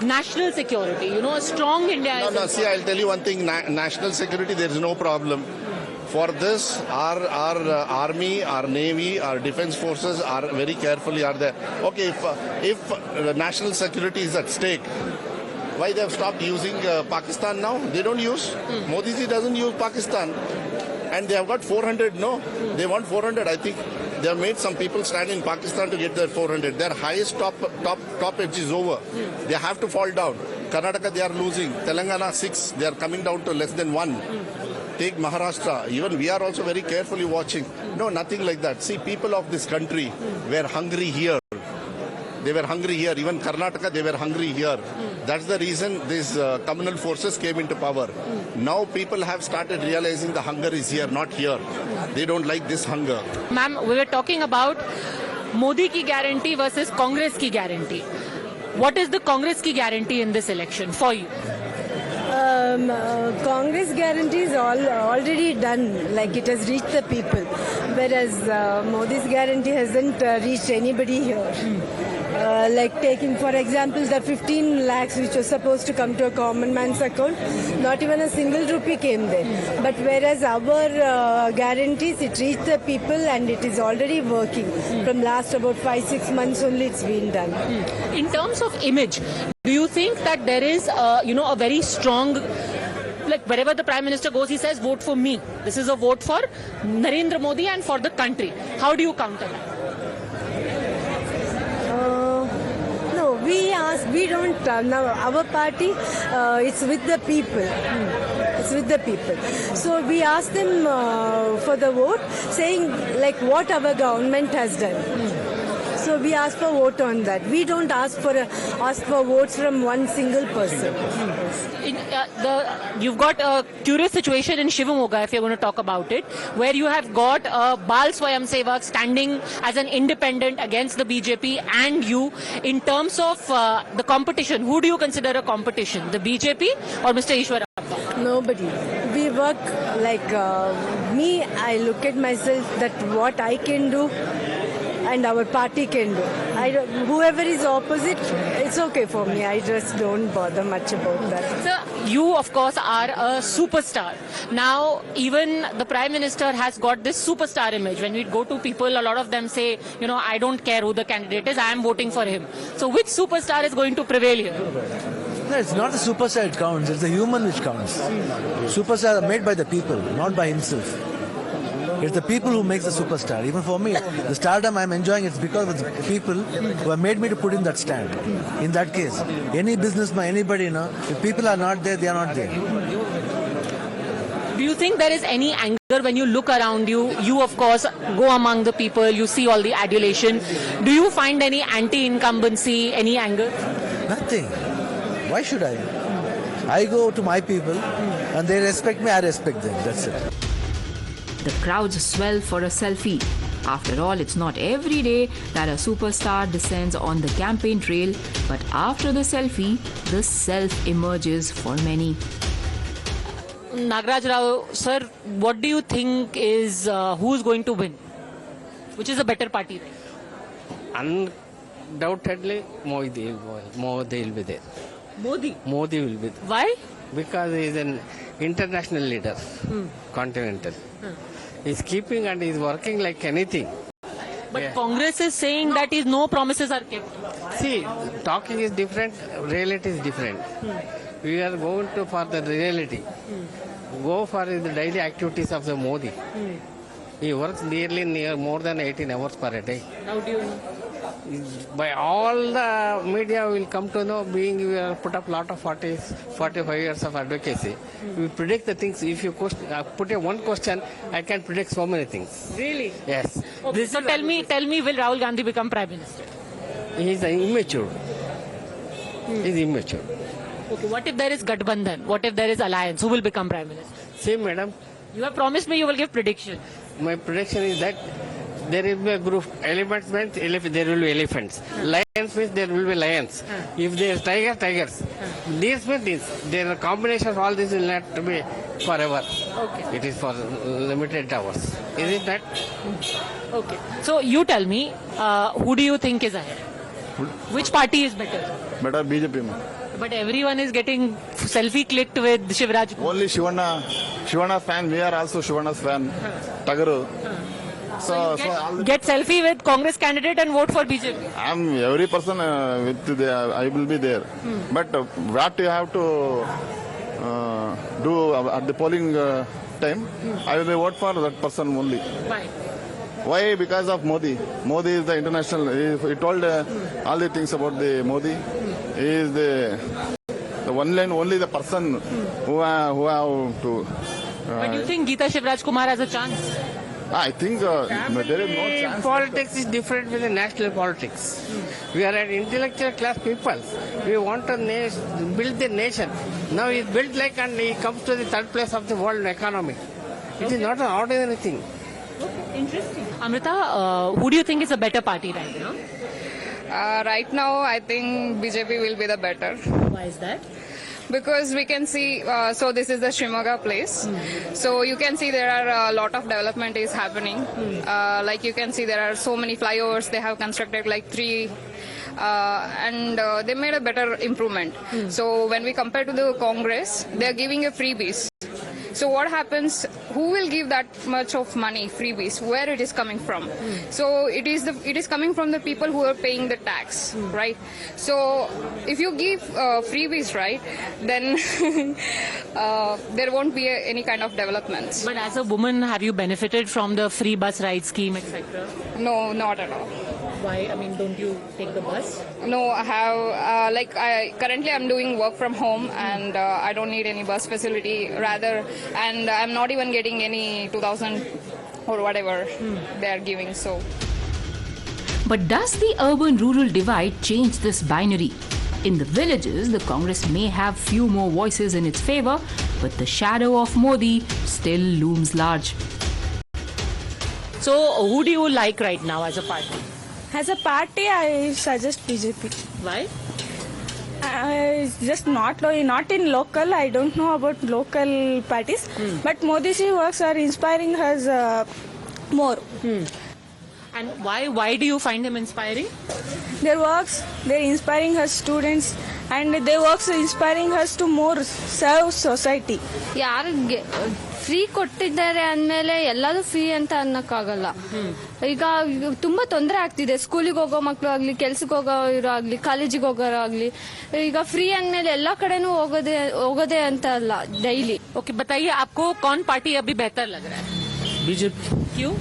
national security, a strong India. No, see, I'll tell you one thing. National security, there is no problem. For this, our army, our navy, our defense forces are very carefully are there. Okay, if national security is at stake, why they have stopped using Pakistan now? They don't use. Modi ji doesn't use Pakistan. And they have got 400, no? They want 400. I think they have made some people stand in Pakistan to get their 400. Their highest top edge is over. They have to fall down. Karnataka, they are losing. Telangana, 6. They are coming down to less than 1. Take Maharashtra. Even we are also very carefully watching. No, nothing like that. See, people of this country were hungry here. They were hungry here. Even Karnataka, they were hungry here. That's the reason these communal forces came into power. Now people have started realizing the hunger is here, not here. They don't like this hunger. Ma'am, we were talking about Modi ki guarantee versus Congress ki guarantee. What is the Congress ki guarantee in this election for you? Congress guarantee is already done, like it has reached the people, whereas Modi's guarantee hasn't reached anybody here. Like taking, for example, the 15 lakhs which was supposed to come to a common man's account, not even a single rupee came there. But whereas our guarantees, it reached the people and it is already working. From last about 5-6 months only it's been done. In terms of image, do you think that there is, a very strong, like wherever the Prime Minister goes, he says, vote for me. This is a vote for Narendra Modi and for the country. How do you counter that? We don't, now our party, it's with the people. It's with the people. So we ask them for the vote, saying like what our government has done. So we ask for vote on that. We don't ask for votes from one single person. You've got a curious situation in Shivamoga, if you're going to talk about it, where you have got Bal Swayam Sevak standing as an independent against the BJP and you. In terms of the competition, who do you consider a competition? The BJP or Mr. Ishwarappa? Nobody. We work like me. I look at myself that what I can do and our party can do. Whoever is opposite, it's okay for me. I just don't bother much about that. Sir, you of course are a superstar. Now, even the Prime Minister has got this superstar image. When we go to people, a lot of them say, I don't care who the candidate is, I am voting for him. So which superstar is going to prevail here? No, it's not the superstar that counts, it's the human which counts. Superstars are made by the people, not by himself. It's the people who makes the superstar. Even for me, the stardom I'm enjoying is because of the people who have made me to put in that stand. In that case, any businessman, anybody, if people are not there, they are not there. Do you think there is any anger when you look around you? You, of course, go among the people, you see all the adulation. Do you find any anti-incumbency, any anger? Nothing. Why should I? I go to my people and they respect me, I respect them. That's it. The crowds swell for a selfie. After all, it's not every day that a superstar descends on the campaign trail, but after the selfie, the self emerges for many. Nagaraj Rao, sir, what do you think is who's going to win? Which is a better party? Undoubtedly, Modi will be there. Modi will be there. Why? Because he is an international leader, continental. He's keeping and he's working like anything. But Congress is saying that no promises are kept. See, talking is different, reality is different. We are going for the reality. Go for the daily activities of the Modi. He works near more than 18 hours per day. How do you know? By all the media will come to know, being we have put up lot of 45 years of advocacy. We predict the things. If you put one question, I can predict so many things. Really? Yes. Okay, so tell me, will Rahul Gandhi become Prime Minister? He is immature. He is immature. Okay, what if there is Gathbandhan? What if there is alliance? Who will become Prime Minister? See, madam. You have promised me you will give prediction. My prediction is that there will be a group. Elephants means there will be elephants. Lions means there will be lions. If there is tigers. These means this. There are combination of all this will not be forever. Okay. It is for limited hours. Is it that? Okay. So you tell me, who do you think is ahead? Which party is better? Better BJP. But everyone is getting selfie clicked with Shivraj. Only Shivana fan. We are also Shivana's fan. Tagaru. So get selfie with Congress candidate and vote for BJP. I'm every person I will be there. But what you have to do at the polling time, I will vote for that person only. Why? Why? Because of Modi. Modi is the international. He told all the things about the Modi. He is the one line only the person who have to. But do you think Geeta Shivraj Kumar has a chance? I think there is no chance. Politics is different with the national politics. We are an intellectual class people. We want to build the nation. Now he is built like and he comes to the third place of the world economy. It is not an ordinary thing. Okay, interesting. Amrita, who do you think is a better party right now? Right now, I think BJP will be the better. Why is that? Because we can see, so this is the Shimoga place. So you can see there are a lot of development is happening. Like you can see there are so many flyovers they have constructed, like 3. And they made a better improvement. So when we compare to the Congress, they are giving a freebies. So what happens? Who will give that much of money, freebies? Where it is coming from? So it is coming from the people who are paying the tax, right? So if you give freebies, right, then there won't be any kind of developments. But as a woman, have you benefited from the free bus ride scheme, etc.? No, not at all. Why? I mean, don't you take the bus? No, I have, currently I'm doing work from home and I don't need any bus facility rather, and I'm not even getting any 2000 or whatever they are giving, so. But does the urban-rural divide change this binary? In the villages, the Congress may have few more voices in its favor, but the shadow of Modi still looms large. So, who do you like right now as a party? As a party, I suggest BJP. Why? Just not in local. I don't know about local parties, but Modi ji works are inspiring us more. And why do you find him inspiring? Their works, they're inspiring us students, and their works are inspiring us to more serve society. ಯಾರಿಗೆ free ಕೊಟ್ಟಿದ್ದಾರೆ ಅಂದಮೇಲೆ ಎಲ್ಲದೂ free ಅಂತ ಅನ್ನಕ್ಕಾಗಲ್ಲ. ಈಗ ತುಂಬಾ ತೊಂದರೆ ಆಗ್ತಿದೆ. ಸ್ಕೂಲಿಗೆ ಹೋಗೋ ಮಕ್ಕಳು ಆಗ್ಲಿ, ಕೆಲ್ಸಕ್ಕೆ ಹೋಗೋರು ಆಗ್ಲಿ, ಕಾಲೇಜಿಗೆ ಹೋಗೋರು ಆಗ್ಲಿ, ಈಗ ಫ್ರೀ ಅಂದಮೇಲೆ ಎಲ್ಲಾ ಕಡೆನೂ ಹೋಗೋದೇ ಅಂತ ಅಲ್ಲ ಡೈಲಿ. ओके, बताइए आपको कौन पार्टी अभी बेहतर लग रहा है? बीजेपी। क्यों?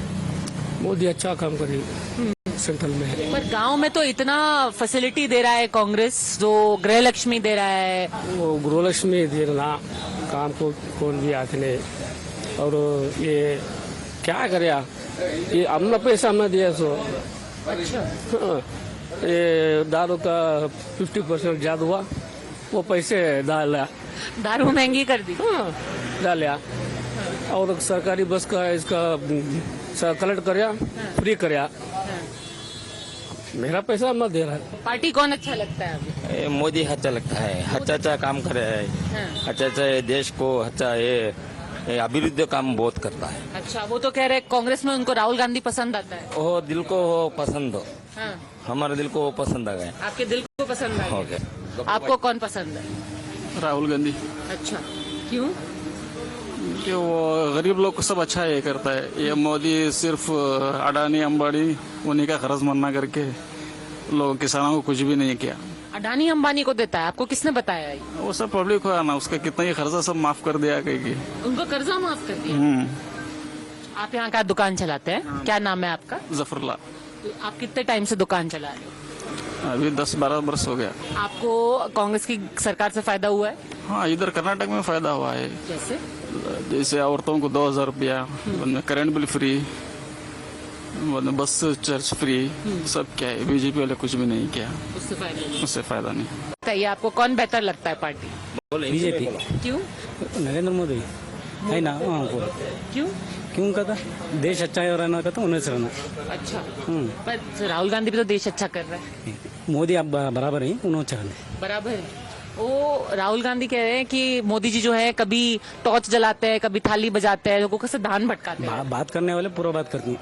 मोदी अच्छा काम करेगी सेंट्रल में। पर गांव में तो इतना फैसिलिटी दे रहा है कांग्रेस, जो गृह लक्ष्मी दे रहा है। वो गृहलक्ष्मी दे रहा काम को कौन भी आते नहीं, और ये क्या करे ये हमने पैसा हमने दिया सो। अच्छा। ये दारू का 50% ज्यादा हुआ, वो पैसे डाला, दारू महंगी कर दी। डालिया, और सरकारी बस का इसका कलेक्ट करया, फ्री करया, मेरा पैसा मत दे रहा है। पार्टी कौन अच्छा लगता है अभी? मोदी अच्छा लगता है, अच्छा काम करे है, अच्छा देश को अच्छा ये अभिवृद्धि काम बहुत करता है। अच्छा, वो तो कह रहे कांग्रेस में उनको राहुल गांधी पसंद आता है। वो दिल को वो पसंद हो, हाँ। हमारे दिल को वो पसंद आ गया। आपके दिल को पसंद आ ओके। गया। आपको कौन पसंद है? राहुल गांधी। अच्छा, क्यों? कि वो गरीब लोग को सब अच्छा ये करता है। ये मोदी सिर्फ अडानी अंबानी उन्हीं का खर्च मन्ना करके लोग किसानों को कुछ भी नहीं किया। अडानी अंबानी को देता है, आपको किसने बताया? वो सब पब्लिक हुआ ना, उसका कितना ही खर्चा सब माफ कर दिया कहीं। उनको कर्जा माफ कर दिया। आप यहाँ का दुकान चलाते हैं, क्या नाम है आपका? जफरला। आप कितने टाइम से दुकान चला रहे हो? अभी 10-12 वर्ष हो गया। आपको कांग्रेस की सरकार से फायदा हुआ है? हाँ, इधर कर्नाटक में फायदा हुआ है। जैसे औरतों को 2000 रुपया, करंट बिल फ्री, बस चर्च फ्री, सब क्या है। बीजेपी वाले कुछ भी नहीं किया, उससे फायदा नहीं। बताइए आपको कौन बेहतर लगता है पार्टी? बीजेपी। क्यों? नरेंद्र मोदी है ना। क्यों? क्यों कहता देश अच्छा है रहना कहता उन्हें से रहना। अच्छा, पर राहुल गांधी भी तो देश अच्छा कर रहा है। मोदी अब बराबर ही उन्होंने अच्छा करना बराबर है। वो राहुल गांधी कह रहे हैं कि मोदी जी जो है कभी टॉर्च जलाते हैं, कभी थाली बजाते हैं, लोगों को से धान भटकाते हैं। बात करने वाले पूरा बात करनी,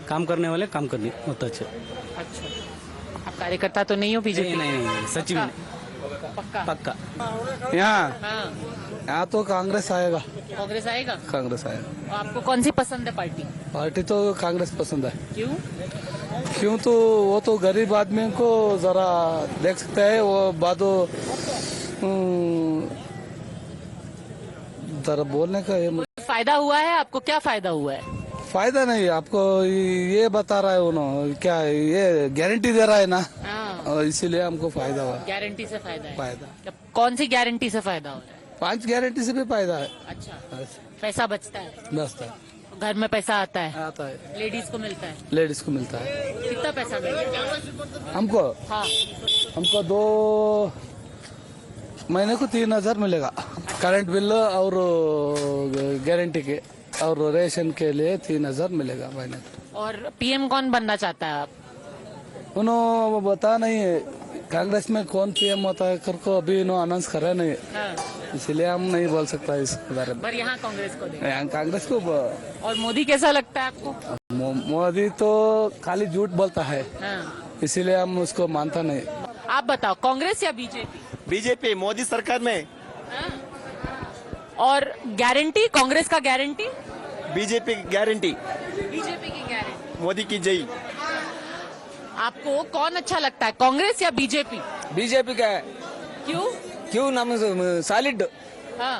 काम करने वाले काम करनी बहुत अच्छे। अच्छा, आप कार्यकर्ता तो नहीं हो बीजेपी? नहीं, सच में पक्का। यहाँ तो कांग्रेस आएगा। कांग्रेस आएगा? कांग्रेस आएगा। आपको कौन सी पसंद है पार्टी? पार्टी तो कांग्रेस पसंद है। क्यों तो वो तो गरीब आदमी को जरा देख सकते हैं, वो बादो जरा बोलने का ये फायदा हुआ है आपको? क्या फायदा हुआ है? फायदा नहीं आपको, ये बता रहा है उन्होंने, क्या ये गारंटी दे रहा है ना, इसीलिए हमको फायदा हुआ। गारंटी से फायदा है? कौन सी गारंटी से फायदा हो रहा है? 5 गारंटी से भी फायदा है। अच्छा, पैसा बचता है? बचता है। घर में पैसा आता है? आता है। लेडीज को मिलता है? लेडीज को मिलता है। कितना पैसा मिलता है हमको? हाँ, हमको 2 महीने को 3000 मिलेगा, करंट बिल और गारंटी के और रेशन के लिए 3000 मिलेगा महीने को। और पीएम कौन बनना चाहता है आप? उन्होंने बता नहीं है कांग्रेस में कौन पीएम होता है करको अभी इन्होंने अनाउंस करे नहीं, इसलिए हम नहीं बोल सकता इसके बारे में। पर यहाँ कांग्रेस को देंगे। यहाँ कांग्रेस को। और मोदी कैसा लगता है आपको? मोदी तो खाली झूठ बोलता है, इसीलिए हम उसको मानता नहीं। आप बताओ, कांग्रेस या बीजेपी? बीजेपी, मोदी सरकार में। और गारंटी कांग्रेस का गारंटी? बीजेपी की गारंटी। बीजेपी की गारंटी। मोदी की जय। आपको कौन अच्छा लगता है, कांग्रेस या बीजेपी? बीजेपी का है। क्यों नाम सॉलिड। हाँ,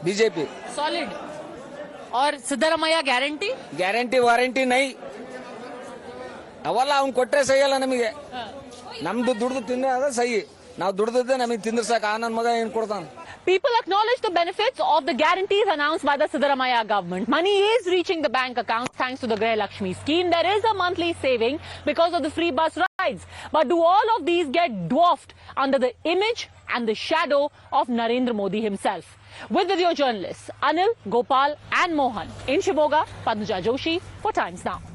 बीजेपी सॉलिड। और सिद्धरामಯ್ಯ ಗ್ಯಾರಂಟಿ ವಾರಂಟಿ ನೈ ಅವೆಲ್ಲ ಅವ್ನು ಕೊಟ್ಟರೆ ಸಹಿ ಅಲ್ಲ ನಮಗೆ. ನಮ್ದು ದುಡ್ದು ತಿಂದ್ರೆ ಅದ ಸಹಿ, ನಾವು ದುಡ್ದಿದ್ದೆ ನಮಗೆ ತಿಂದ್ರೆ ಸಾಕು. ಆ ನನ್ನ ಮಗ ಏನ್ ಕೊಡ್ತಾನ? People acknowledge the benefits of the guarantees announced by the Siddaramaiah government. Money is reaching the bank accounts thanks to the Griha Lakshmi scheme. There is a monthly saving because of the free bus rides. But do all of these get dwarfed under the image and the shadow of Narendra Modi himself? With video journalists Anil, Gopal and Mohan in Shiboga, Padmaja Joshi for Times Now.